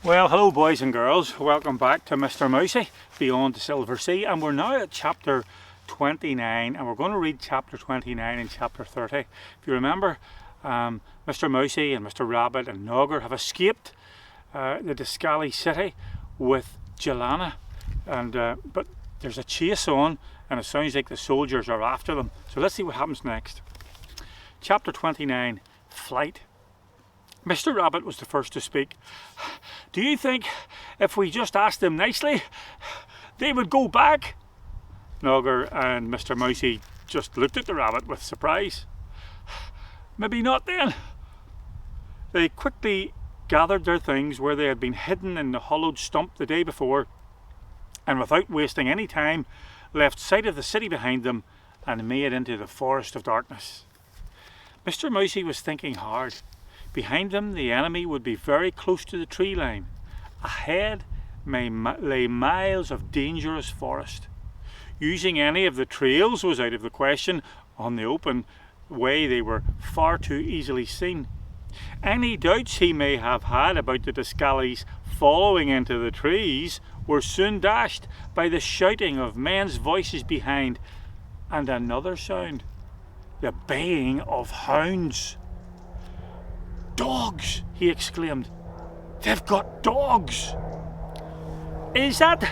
Well, hello boys and girls, welcome back to Mr. Mousey, Beyond the Silver Sea, and we're now at chapter 29 and we're going to read chapter 29 and chapter 30. If you remember, Mr. Mousey and Mr. Rabbit and Nogger have escaped the Discali city with Jelana, and but there's a chase on and it sounds like the soldiers are after them. So let's see what happens next. Chapter 29, Flight. Mr. Rabbit was the first to speak. "Do you think if we just asked them nicely, they would go back?" Nogger and Mr. Mousey just looked at the rabbit with surprise. "Maybe not then." They quickly gathered their things where they had been hidden in the hollowed stump the day before, and without wasting any time, left sight of the city behind them and made into the forest of darkness. Mr. Mousey was thinking hard. Behind them, the enemy would be very close to the tree line. Ahead lay miles of dangerous forest. Using any of the trails was out of the question. On the open way, they were far too easily seen. Any doubts he may have had about the Discalis following into the trees were soon dashed by the shouting of men's voices behind, and another sound, the baying of hounds. "Dogs!" he exclaimed. "They've got dogs!" Is that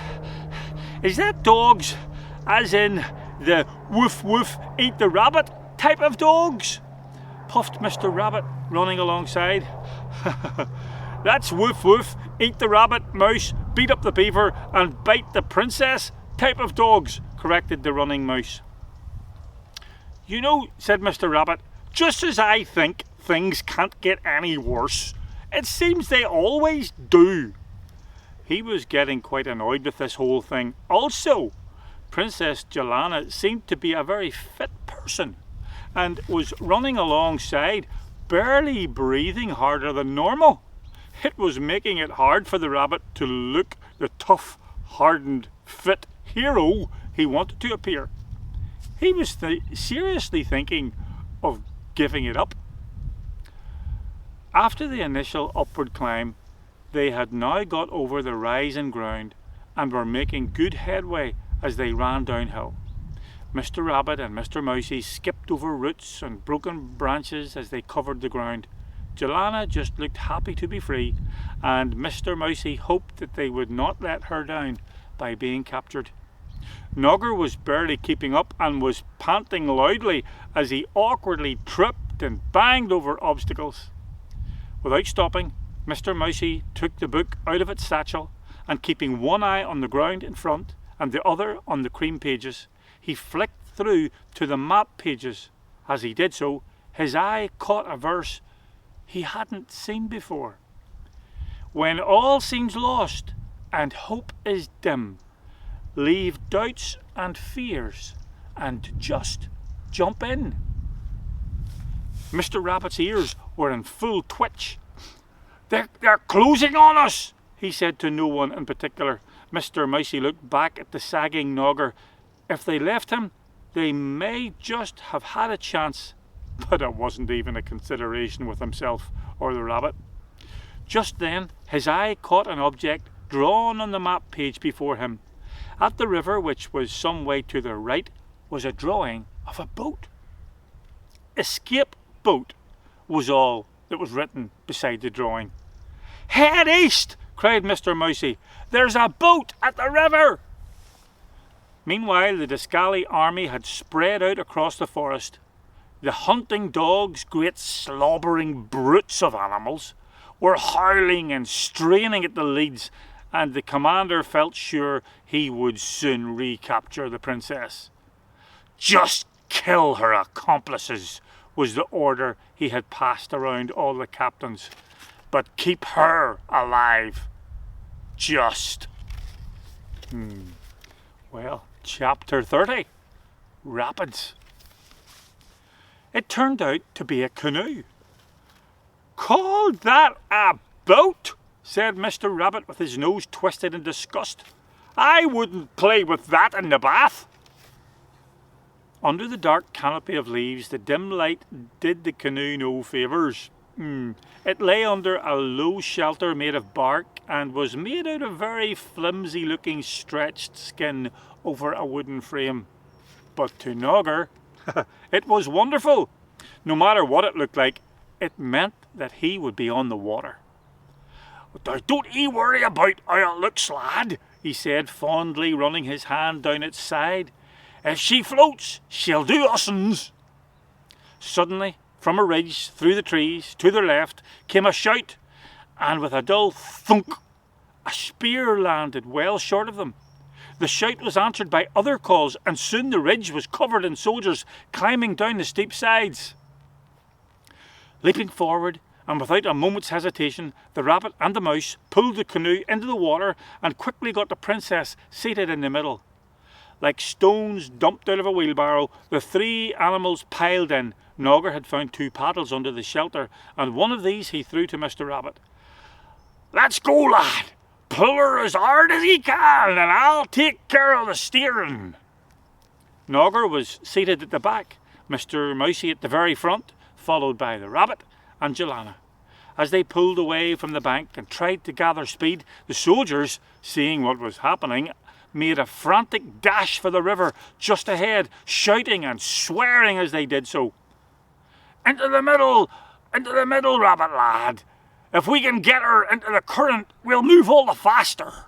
dogs as in the woof woof eat the rabbit type of dogs?" puffed Mr. Rabbit, running alongside. "That's woof woof eat the rabbit, mouse, beat up the beaver and bite the princess type of dogs," corrected the running mouse. "You know," said Mr. Rabbit, "just as I think things can't get any worse, it seems they always do." He was getting quite annoyed with this whole thing. Also, Princess Jelana seemed to be a very fit person and was running alongside, barely breathing harder than normal. It was making it hard for the rabbit to look the tough, hardened, fit hero he wanted to appear. He was seriously thinking of giving it up. After the initial upward climb, they had now got over the rising ground and were making good headway as they ran downhill. Mr. Rabbit and Mr. Mousey skipped over roots and broken branches as they covered the ground. Jelana just looked happy to be free, and Mr. Mousey hoped that they would not let her down by being captured. Nogger was barely keeping up and was panting loudly as he awkwardly tripped and banged over obstacles. Without stopping, Mr. Mousey took the book out of its satchel, and keeping one eye on the ground in front and the other on the cream pages, he flicked through to the map pages. As he did so, his eye caught a verse he hadn't seen before. "When all seems lost and hope is dim, leave doubts and fears and just jump in." Mr. Rabbit's ears were in full twitch. They're closing on us," he said to no one in particular. Mr. Mousey looked back at the sagging Nogger. If they left him, they may just have had a chance, but it wasn't even a consideration with himself or the rabbit. Just then, his eye caught an object drawn on the map page before him. At the river, which was some way to the right, was a drawing of a boat. "Escape boat" was all that was written beside the drawing. "Head east!" cried Mr. Mousey. "There's a boat at the river!" Meanwhile, the Discali army had spread out across the forest. The hunting dogs, great slobbering brutes of animals, were howling and straining at the leads, and the commander felt sure he would soon recapture the princess. "Just kill her accomplices," was the order he had passed around all the captains. "But keep her alive. Just." Well, chapter 30, Rapids. It turned out to be a canoe. "Call that a boat?" said Mr. Rabbit with his nose twisted in disgust. "I wouldn't play with that in the bath." Under the dark canopy of leaves, the dim light did the canoe no favours. It lay under a low shelter made of bark and was made out of very flimsy looking stretched skin over a wooden frame. But to Nogger, it was wonderful. No matter what it looked like, it meant that he would be on the water. "Don't ye worry about how it looks, lad," he said, fondly running his hand down its side. "If she floats, she'll do us'ns." Suddenly, from a ridge through the trees to their left, came a shout, and with a dull thunk, a spear landed well short of them. The shout was answered by other calls, and soon the ridge was covered in soldiers climbing down the steep sides. Leaping forward, and without a moment's hesitation, the rabbit and the mouse pulled the canoe into the water and quickly got the princess seated in the middle. Like stones dumped out of a wheelbarrow, the three animals piled in. Nogger had found 2 paddles under the shelter, and one of these he threw to Mr. Rabbit. "Let's go, lad! Pull her as hard as ye can, and I'll take care of the steering." Nogger was seated at the back, Mr. Mousey at the very front, followed by the rabbit and Joanna. As they pulled away from the bank and tried to gather speed, the soldiers, seeing what was happening, made a frantic dash for the river just ahead, shouting and swearing as they did so. Into the middle, rabbit lad. If we can get her into the current, we'll move all the faster."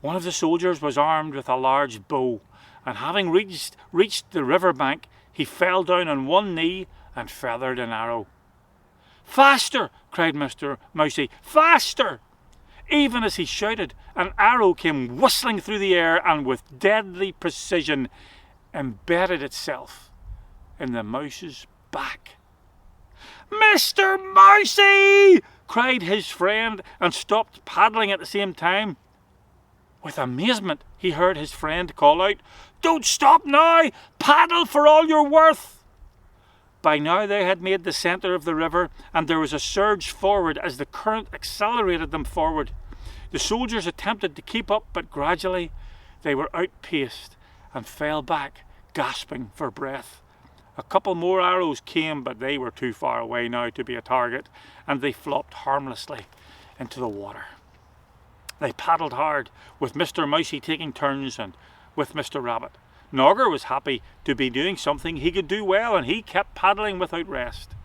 One of the soldiers was armed with a large bow, and having reached the river bank, he fell down on one knee and feathered an arrow. "Faster!" cried Mr. Mousey. "Faster!" Even as he shouted, an arrow came whistling through the air and with deadly precision embedded itself in the mouse's back. "Mr. Mousey!" cried his friend, and stopped paddling at the same time. With amazement he heard his friend call out, "Don't stop now! Paddle for all you're worth!" By now they had made the centre of the river, and there was a surge forward as the current accelerated them forward. The soldiers attempted to keep up, but gradually they were outpaced and fell back, gasping for breath. A couple more arrows came, but they were too far away now to be a target, and they flopped harmlessly into the water. They paddled hard, with Mr. Mousey taking turns and with Mr. Rabbit. Nogger was happy to be doing something he could do well, and he kept paddling without rest.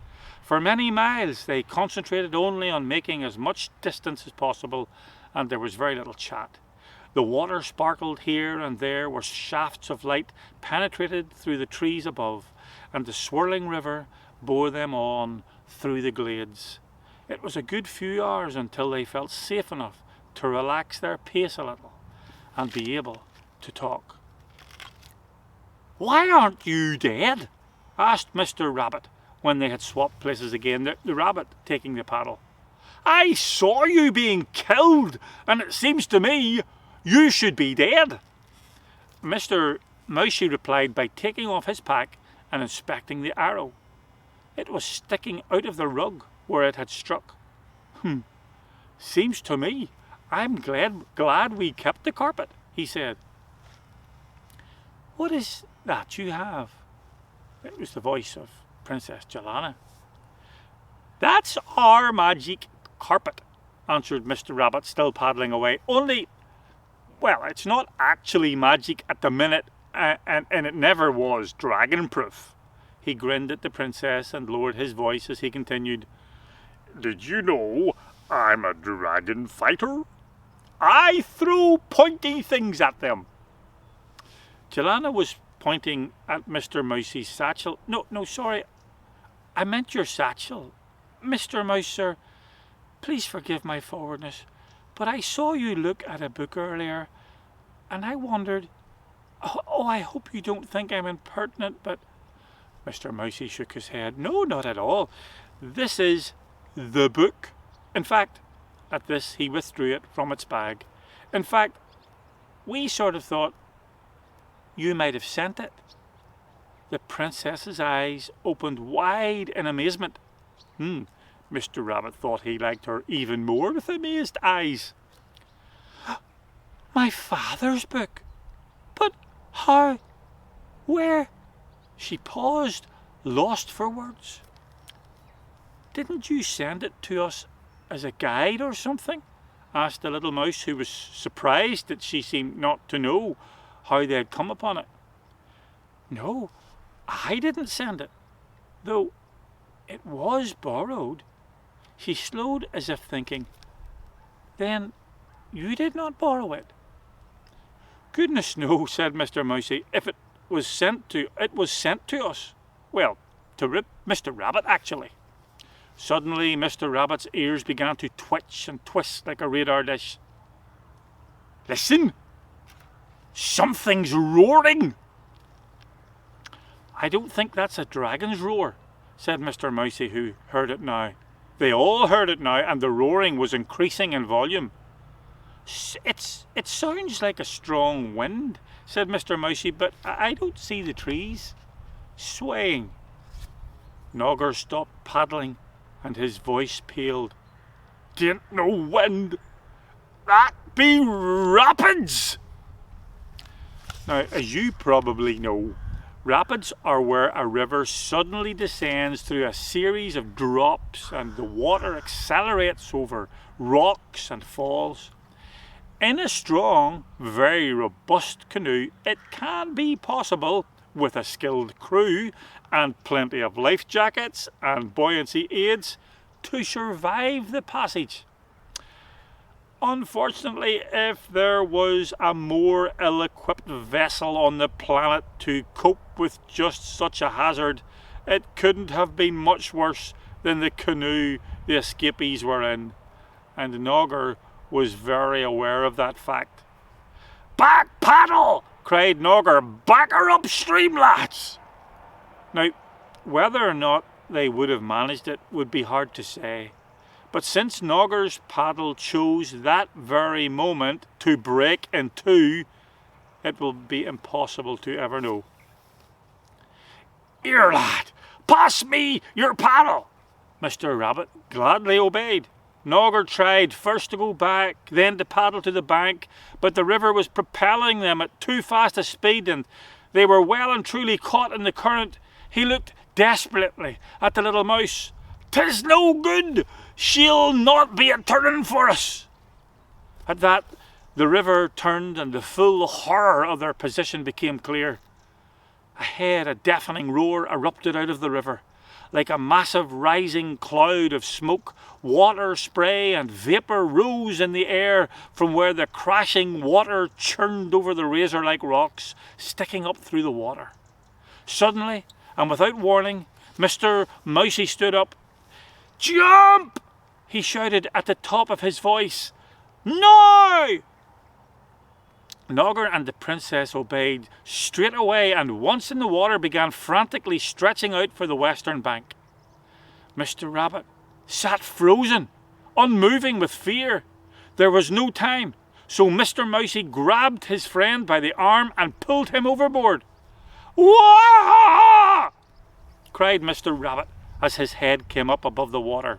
For many miles they concentrated only on making as much distance as possible, and there was very little chat. The water sparkled here and there where shafts of light penetrated through the trees above, and the swirling river bore them on through the glades. It was a good few hours until they felt safe enough to relax their pace a little and be able to talk. "Why aren't you dead?" asked Mr. Rabbit when they had swapped places again, the rabbit taking the paddle. "I saw you being killed, and it seems to me you should be dead." Mr. Mousey replied by taking off his pack and inspecting the arrow. It was sticking out of the rug where it had struck. "Seems to me I'm glad we kept the carpet," he said. "What is that you have?" It was the voice of Princess Joanna. "That's our magic carpet," answered Mr. Rabbit, still paddling away. "Only, well, it's not actually magic at the minute, and it never was dragon-proof." He grinned at the princess and lowered his voice as he continued. "Did you know I'm a dragon fighter? I throw pointy things at them." Joanna was pointing at Mr. Mousey's satchel. No, sorry. I meant your satchel. Mr. Mouse, sir, please forgive my forwardness, but I saw you look at a book earlier, and I wondered... Oh, I hope you don't think I'm impertinent, but... Mr. Mousey shook his head. "No, not at all. This is the book. In fact," at this he withdrew it from its bag. "In fact, we sort of thought you might have sent it." The princess's eyes opened wide in amazement. Mr. Rabbit thought he liked her even more with amazed eyes. "My father's book? But how? Where?" She paused, lost for words. Didn't you send it to us as a guide or something?" asked the little mouse, who was surprised that she seemed not to know how they had come upon it. "No, I didn't send it, though it was borrowed." She slowed as if thinking. "Then you did not borrow it?" "Goodness no," said Mr. Mousey. "If it was sent to us. Well, to Mr. Rabbit, actually." Suddenly, Mr. Rabbit's ears began to twitch and twist like a radar dish. "Listen! Something's roaring!" "I don't think that's a dragon's roar," said Mr. Mousey, who heard it now. They all heard it now, and the roaring was increasing in volume. It sounds like a strong wind," said Mr. Mousey, "but I don't see the trees swaying." Nogger stopped paddling, and his voice paled. "'Tain't no wind. That be rapids." Now, as you probably know, rapids are where a river suddenly descends through a series of drops and the water accelerates over rocks and falls. In a strong, very robust canoe, it can be possible, with a skilled crew and plenty of life jackets and buoyancy aids, to survive the passage. Unfortunately, if there was a more ill-equipped vessel on the planet to cope with just such a hazard, it couldn't have been much worse than the canoe the escapees were in, and Nogger was very aware of that fact. "Back paddle!" cried Nogger. "Back her upstream, lads!" Now, whether or not they would have managed it would be hard to say. But since Nogger's paddle chose that very moment to break in two, it will be impossible to ever know. "Here, lad, pass me your paddle!" Mr. Rabbit gladly obeyed. Nogger tried first to go back, then to paddle to the bank, but the river was propelling them at too fast a speed, and they were well and truly caught in the current. He looked desperately at the little mouse. "'Tis no good! She'll not be a turning for us!" At that, the river turned, and the full horror of their position became clear. Ahead, a deafening roar erupted out of the river. Like a massive rising cloud of smoke, water, spray and vapour rose in the air from where the crashing water churned over the razor-like rocks, sticking up through the water. Suddenly, and without warning, Mr. Mousey stood up. "Jump!" he shouted at the top of his voice. "Now!" Nogger and the princess obeyed straight away, and once in the water began frantically stretching out for the western bank. Mr. Rabbit sat frozen, unmoving with fear. There was no time, so Mr. Mousey grabbed his friend by the arm and pulled him overboard. "Wah!" cried Mr. Rabbit as his head came up above the water.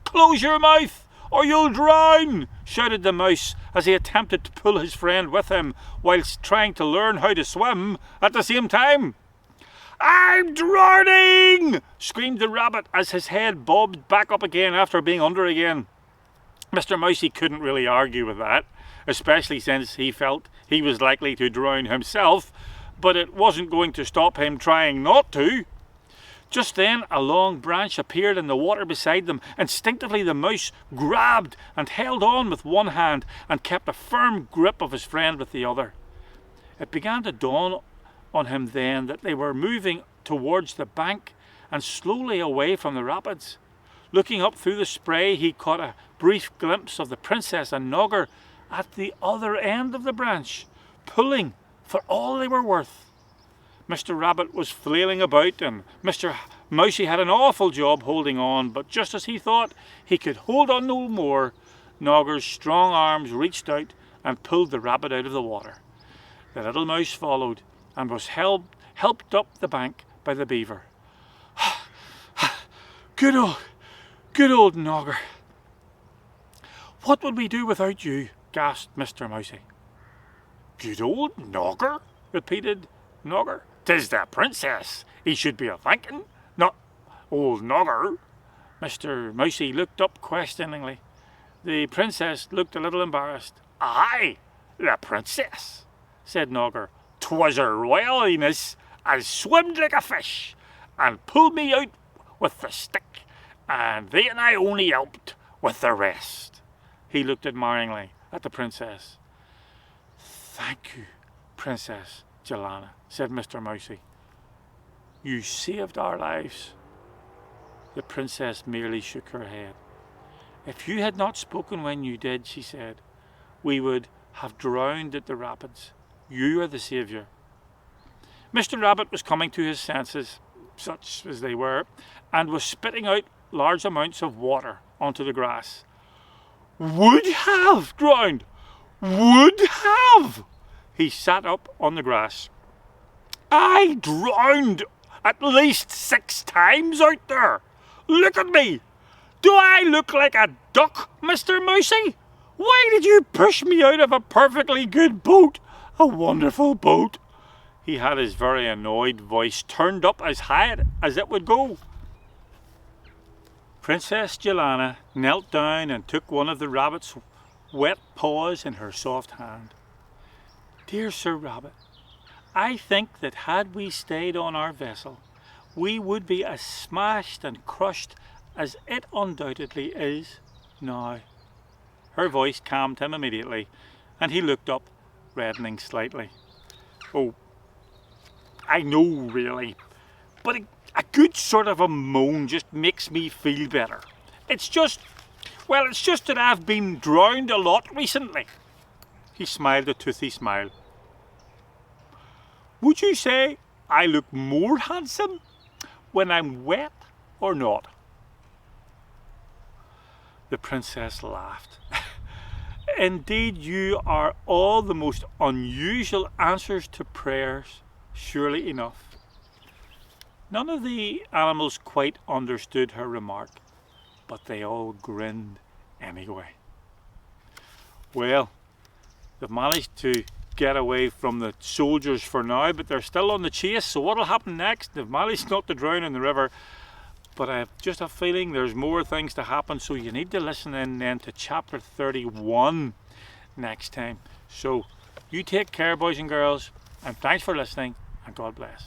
"Close your mouth, or you'll drown!" shouted the mouse as he attempted to pull his friend with him whilst trying to learn how to swim at the same time. "I'm drowning!" screamed the rabbit as his head bobbed back up again after being under again. Mr. Mousey couldn't really argue with that, especially since he felt he was likely to drown himself, but it wasn't going to stop him trying not to. Just then a long branch appeared in the water beside them. Instinctively the mouse grabbed and held on with one hand and kept a firm grip of his friend with the other. It began to dawn on him then that they were moving towards the bank and slowly away from the rapids. Looking up through the spray, he caught a brief glimpse of the princess and Nogger at the other end of the branch, pulling for all they were worth. Mr. Rabbit was flailing about and Mr. Mousey had an awful job holding on, but just as he thought he could hold on no more, Nogger's strong arms reached out and pulled the rabbit out of the water. The little mouse followed and was helped up the bank by the beaver. Good old Nogger. "What would we do without you?" gasped Mr. Mousey. "Good old Nogger?" repeated Nogger. "'Tis the princess he should be a-thanking, not old Nogger." Mr. Mousey looked up questioningly. The princess looked a little embarrassed. "Aye, the princess," said Nogger. "'Twas her royal highness as swimmed like a fish and pulled me out with the stick, and then I only helped with the rest." He looked admiringly at the princess. "Thank you, Princess Jelana," said Mr. Mousey. "You saved our lives." The princess merely shook her head. "If you had not spoken when you did," she said, "we would have drowned at the rapids. You are the saviour." Mr. Rabbit was coming to his senses, such as they were, and was spitting out large amounts of water onto the grass. "Would have drowned! Would have!" He sat up on the grass. "I drowned at least 6 times out there. Look at me! Do I look like a duck, Mr. Mousey? Why did you push me out of a perfectly good boat? A wonderful boat." He had his very annoyed voice turned up as high as it would go. Princess Jelana knelt down and took one of the rabbit's wet paws in her soft hand. "Dear Sir Rabbit, I think that had we stayed on our vessel, we would be as smashed and crushed as it undoubtedly is now." Her voice calmed him immediately, and he looked up, reddening slightly. "Oh, I know really, but a good sort of a moan just makes me feel better. It's just that I've been drowned a lot recently." He smiled a toothy smile. "Would you say I look more handsome when I'm wet or not?" The princess laughed. "Indeed, you are all the most unusual answers to prayers, surely enough." None of the animals quite understood her remark, but they all grinned anyway. Well, they've managed to get away from the soldiers for now, but they're still on the chase, so what'll happen next? They've managed not to drown in the river, but I have just a feeling there's more things to happen, so you need to listen in then to chapter 31 next time. So you take care, boys and girls, and thanks for listening, and God bless.